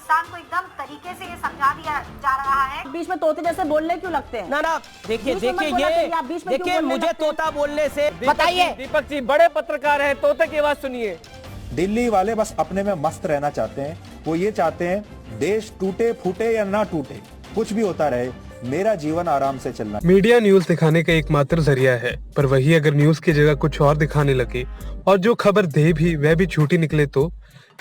पाकिस्तान को एकदम तरीके से ये समझा दिया जा रहा है। बीच में तोते जैसे बोलने क्यों लगते हैं? ना देखिए मुझे तोता बोलने से बताइए। दीपक जी बड़े पत्रकार हैं, तोते की आवाज सुनिए। दिल्ली वाले बस अपने में मस्त रहना चाहते हैं। वो ये चाहते हैं देश टूटे फूटे या ना टूटे, कुछ भी होता रहे, मेरा जीवन आराम से चलना। मीडिया न्यूज दिखाने का एकमात्र जरिया है, पर वही अगर न्यूज की जगह कुछ और दिखाने लगे और जो खबर दे भी वह भी झूठी निकले तो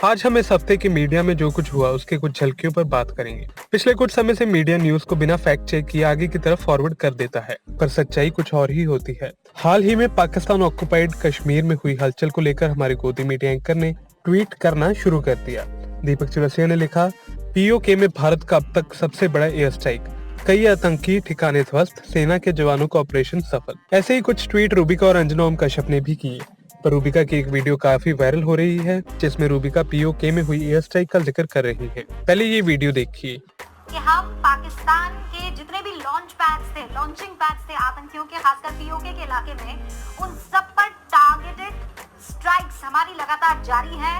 आज हम इस हफ्ते के मीडिया में जो कुछ हुआ उसके कुछ झलकियों पर बात करेंगे। पिछले कुछ समय से मीडिया न्यूज को बिना फैक्ट चेक किए आगे की तरफ फॉरवर्ड कर देता है, पर सच्चाई कुछ और ही होती है। हाल ही में पाकिस्तान ऑक्युपाइड कश्मीर में हुई हलचल को लेकर हमारे गोदी मीडिया एंकर ने ट्वीट करना शुरू कर दिया। दीपक चौरसिया ने लिखा, पीओके में भारत का अब तक सबसे बड़ा एयर स्ट्राइक, कई आतंकी ठिकाने ध्वस्त, सेना के जवानों का ऑपरेशन सफल। ऐसे ही कुछ ट्वीट रूबिका और अंजना ओम कश्यप ने भी किए, पर रूबिका की एक वीडियो काफी वायरल हो रही है जिसमें रूबिका पीओके में हुई एयर स्ट्राइक का जिक्र कर रही है। पहले ये वीडियो देखिए। कि हम पाकिस्तान के जितने भी लॉन्चिंग पैड्स थे आतंकियों के, खासकर पीओके के इलाके में, उन सब पर टारगेटेड स्ट्राइक्स हमारी लगातार जारी है।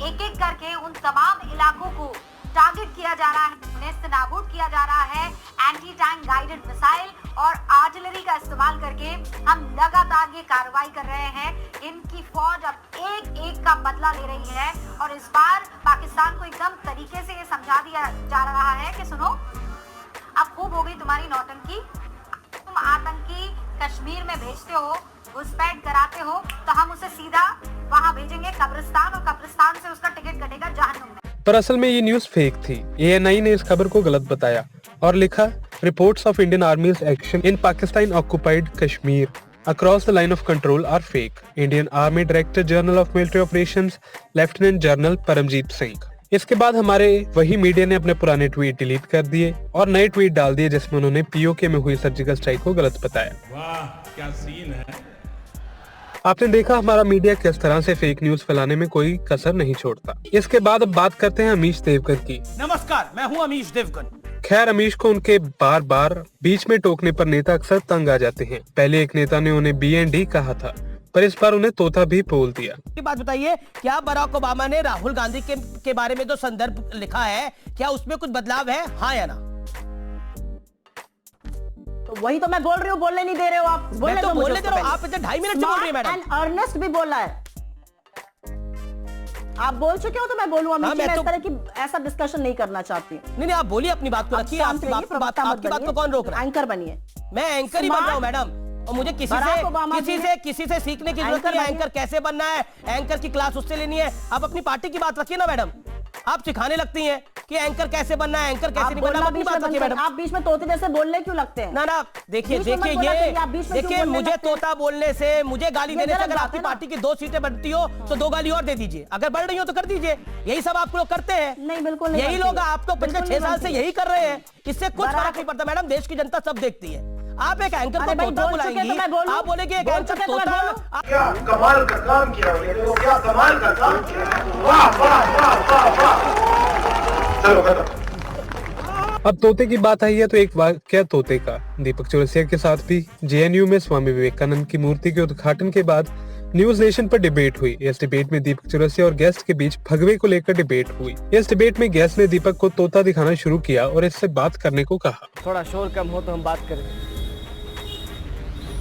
एक एक करके उन तमाम इलाकों को टारगेट किया जा रहा है, नेस्तनाबूद किया जा रहा है। एंटी टैंक गाइडेड मिसाइल और आर्टिलरी का इस्तेमाल करके हम लगातार ये कार्रवाई कर रहे हैं। इनकी फौज अब एक एक का बदला ले रही है और इस बार पाकिस्तान को एकदम तरीके से ये समझा दिया जा रहा है कि सुनो, अब खूब हो गई तुम्हारी नौटंकी, तुम आतंकी कश्मीर में भेजते हो, घुसपैठ कराते हो, तो हम उसे सीधा वहां भेजेंगे कब्रिस्तान, और कब्रिस्तान से उसका टिकट कटेगा जहन्नुम में। पर असल में ये न्यूज फेक थी। ANI ने इस खबर को गलत बताया और लिखा, reports of Indian army's action in Pakistan occupied Kashmir across the line of control are fake. Indian army director general of military operations lieutenant general Paramjit Singh. इसके बाद हमारे वही मीडिया ने अपने पुराने ट्वीट डिलीट कर दिए और नए ट्वीट डाल दिए जिसमें उन्होंने पीओके में हुई सर्जिकल स्ट्राइक को गलत बताया। वाह क्या सीन है। आपने देखा हमारा मीडिया किस तरह से फेक न्यूज फैलाने में कोई कसर नहीं छोड़ता। इसके बाद अब बात करते हैं अमीश देवगन की। नमस्कार, मैं हूं अमीश देवगन। खैर, अमीश को उनके बार बार बीच में टोकने पर नेता अक्सर तंग आ जाते हैं। पहले एक नेता ने उन्हें BND कहा था, पर इस बार उन्हें तोता भी बोल दिया। बात बताइए, क्या बराक ओबामा ने राहुल गांधी के बारे में जो संदर्भ लिखा है, क्या उसमें कुछ बदलाव है, हाँ या ना? तो वही तो मैं बोल रही हूँ, बोलने नहीं दे रहे हो आप। बोलने दे रहा हूँ, आप इतने 2.5 मिनट से बोल रही है मैडम। एंड अर्नेस्ट भी बोला है, आप बोल चुके हो तो मैं बोलूँ। मैं इस तरह की ऐसा डिस्कशन नहीं करना चाहती। नहीं, आप बोलिए, अपनी बात को रखिए। आपकी बात को कौन रोक रहा है? एंकर बनिए। मैं एंकर ही बन रहा हूँ मैडम, और मुझे किसी से सीखने की जरूरत नहीं है। एंकर कैसे बनना है, एंकर की क्लास उससे लेनी है। आप अपनी पार्टी की बात रखिए ना मैडम, आप सिखाने लगती हैं कि एंकर कैसे बनना है, एंकर कैसे नहीं बनना। अपनी बात रखिए मैडम। आप बीच में तोते जैसे बोलने क्यों लगते हैं? ना देखिए मुझे तोता बोलने से, मुझे गाली देने से अगर आपकी पार्टी की 2 सीटें बढ़ती हो तो 2 गाली और दे दीजिए। अगर बढ़ रही हो तो कर दीजिए। यही सब आप लोग करते हैं। नहीं, बिल्कुल नहीं। यही लोग आप तो पिछले 6 साल से यही कर रहे हैं। इससे कुछ फर्क नहीं पड़ता मैडम, देश की जनता सब देखती है। आप एक एंकर को तोता बुलाएंगी, आप बोलेंगे एक एंकर तोता। क्या कमाल का काम किया, क्या कमाल का काम किया। वाह वाह वाह वाह वाह। चलो खत्म। अब तोते की बात आई है तो एक वाकया तोते का। दीपक चौरसिया के साथ भी JNU में स्वामी विवेकानंद की मूर्ति के उद्घाटन के बाद न्यूज नेशन पर डिबेट हुई। इस डिबेट में दीपक चौरसिया और गेस्ट के बीच भगवे को लेकर डिबेट हुई। इस डिबेट में गेस्ट ने दीपक को तोता दिखाना शुरू किया और इससे बात करने को कहा। थोड़ा शोर कम हो तो हम बात करें।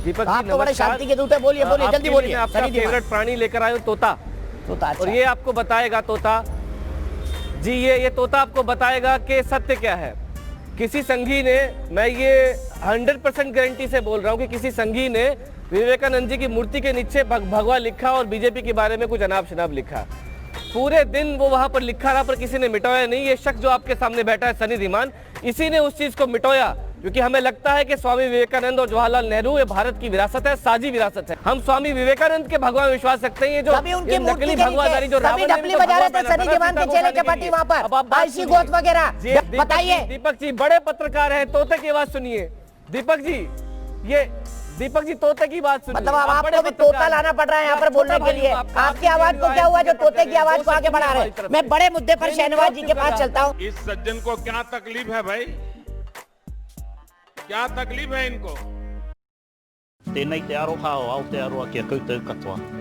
दीपक आप तो बड़े शांति के दूत हैं, बोलिए जल्दी बोलिए। आपका फेवरेट प्राणी लेकर आए हो तोता। और ये आपको बताएगा तोता जी, ये तोता आपको बताएगा कि सत्य क्या है। किसी संघी ने, मैं ये 100% गारंटी से बोल रहा हूँ कि किसी संघी ने विवेकानंद जी की मूर्ति के नीचे भगवा लिखा और बीजेपी के बारे में कुछ अनाप शनाप लिखा। पूरे दिन वो वहां पर लिखा रहा, पर किसी ने मिटाया नहीं। ये शख्स जो आपके सामने बैठा है, सनी धीमान, इसी ने उस चीज को मिटाया, क्योंकि हमें लगता है कि स्वामी विवेकानंद और जवाहरलाल नेहरू ये भारत की विरासत है, साझी विरासत है। हम स्वामी विवेकानंद के भगवा में विश्वास रखते हैं। ये जो नकली भगवादारी जो डपली बजा रहे थे सनी जवान के चेहरे के पट्टी वहां पर आईसी गोत वगैरह, बताइए। दीपक जी बड़े पत्रकार हैं, तोते की आवाज सुनिए। दीपक जी तोते की बात सुनिए। मतलब आपको भी तोता लाना पड़ रहा है यहाँ पर बोलने के लिए। आपकी आवाज को क्या हुआ जो तोते की आवाज को आगे बढ़ा रहे हैं? मैं बड़े मुद्दे पर शहनवाज जी के पास चलता हूँ। इस सज्जन को क्या तकलीफ है भाई, क्या तकलीफ है इनको?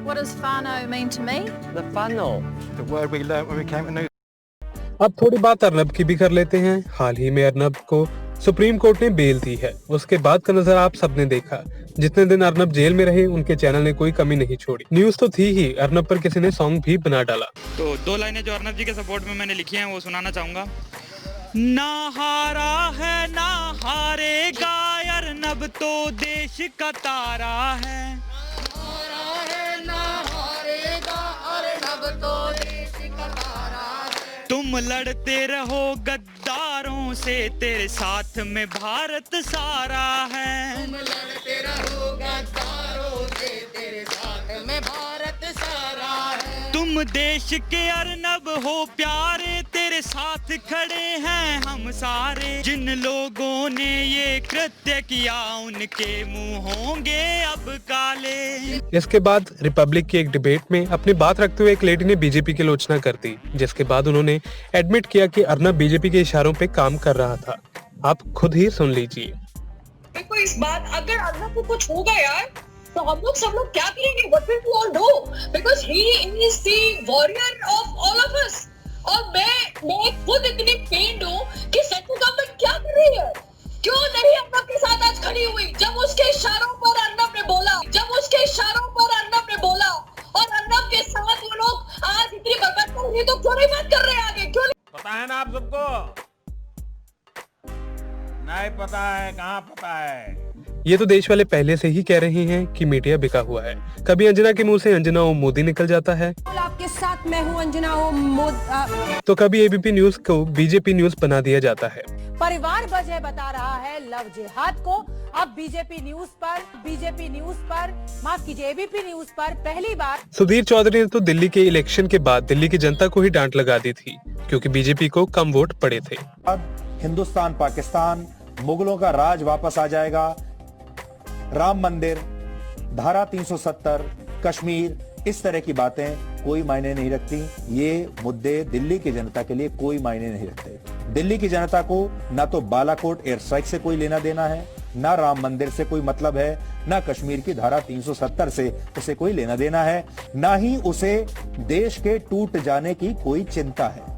What does whānau mean to me? The whānau, the word we learnt when we came to New अब थोड़ी बात अर्नब की भी कर लेते हैं। हाल ही में अर्नब को सुप्रीम कोर्ट ने बेल दी है। उसके बाद का नजारा आप सबने देखा। जितने दिन अर्नब जेल में रहे उनके चैनल ने कोई कमी नहीं छोड़ी। न्यूज तो थी ही, अर्नब पर किसी ने सॉन्ग भी बना डाला। तो 2 लाइनें जो अर्नब जी के सपोर्ट में मैंने लिखी हैं वो सुनाना चाहूंगा। ना हारा है ना हारेगा अर्नब तो देश का तारा है। तुम लड़ते रहो गद्दारों से, तेरे साथ में भारत सारा है। तुम लड़ते रहो गद्दारों से, तेरे साथ में भारत सारा है। तुम देश के अर्नब हो प्यारे, तेरे साथ खड़े हैं हम सारे। जिन लोगों ने ये कृत्य किया उनके मुंह होंगे अब काले। इसके बाद रिपब्लिक की एक डिबेट में अपनी बात रखते हुए एक लेडी ने बीजेपी की आलोचना कर दी, जिसके बाद उन्होंने एडमिट किया कि अर्नब बीजेपी के इशारों पे काम कर रहा था। आप खुद ही सुन लीजिए। देखो इस बात, अगर अर्नब को कुछ होगा यार तो हम लोग सब लोग क्या करेंगे? What will we all do? Because he is the warrior of all of us. और मैं खुद इतनी पेंड हूँ कि सेंट्रल गवर्नमेंट क्या कर रही है, क्यों नहीं अर्नब के साथ आज खड़ी हुई? जब उसके इशारों पर अर्नब ने बोला, और अर्नब के साथ वो लोग आज इतनी बर्बाद कर रही है, तो क्यों नहीं बात कर रहे हैं आगे? क्यों नहीं? पता है ना आप सबको? नहीं पता है, कहाँ पता है? ये तो देश वाले पहले से ही कह रहे हैं कि मीडिया बिका हुआ है। कभी अंजना के मुंह से अंजना ओ मोदी निकल जाता है, आपके साथ मैं हूँ अंजना ओ मोदी, तो कभी एबीपी न्यूज को बीजेपी न्यूज बना दिया जाता है। परिवार वजह बता रहा है लव जिहाद को। अब बीजेपी न्यूज पर माफ कीजिए एबीपी न्यूज पर पहली बार सुधीर चौधरी ने तो दिल्ली के इलेक्शन के बाद दिल्ली की जनता को ही डांट लगा दी थी, क्योंकि बीजेपी को कम वोट पड़े थे। अब हिंदुस्तान पाकिस्तान, मुगलों का राज वापस आ जाएगा, राम मंदिर, धारा 370, कश्मीर, इस तरह की बातें कोई मायने नहीं रखती। ये मुद्दे दिल्ली की जनता के लिए कोई मायने नहीं रखते। दिल्ली की जनता को ना तो बालाकोट एयर स्ट्राइक से कोई लेना देना है, ना राम मंदिर से कोई मतलब है, ना कश्मीर की धारा 370 से उसे कोई लेना देना है, ना ही उसे देश के टूट जाने की कोई चिंता है।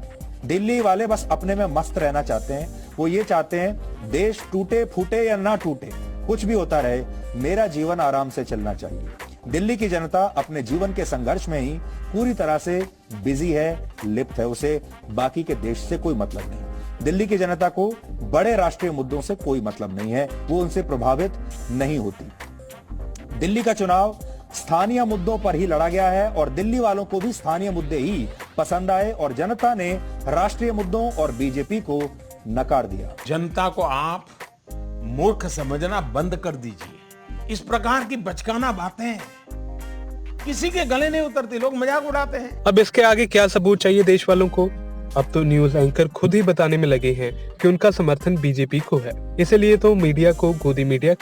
दिल्ली वाले बस अपने में मस्त रहना चाहते हैं। वो ये चाहते हैं देश टूटे फूटे या ना टूटे, कुछ भी होता रहे, मेरा जीवन आराम से चलना चाहिए। दिल्ली की जनता अपने जीवन के संघर्ष में ही पूरी तरह से बिजी है, लिप्त है। उसे बाकी के देश से कोई मतलब नहीं। दिल्ली की जनता को बड़े राष्ट्रीय मुद्दों से कोई मतलब नहीं है, वो उनसे प्रभावित नहीं होती। दिल्ली का चुनाव स्थानीय मुद्दों पर ही लड़ा गया है और दिल्ली वालों को भी स्थानीय मुद्दे ही पसंद आए और जनता ने राष्ट्रीय मुद्दों और बीजेपी को नकार दिया। जनता को आप मूर्ख समझना बंद कर दीजिए। इस प्रकार की बचकाना बातें किसी के गले नहीं उतरती, लोग मजाक उड़ाते हैं। अब इसके आगे क्या सबूत चाहिए देश वालों को? अब तो न्यूज एंकर खुद ही बताने में लगे हैं कि उनका समर्थन बीजेपी को है। इसलिए तो मीडिया को गोदी मीडिया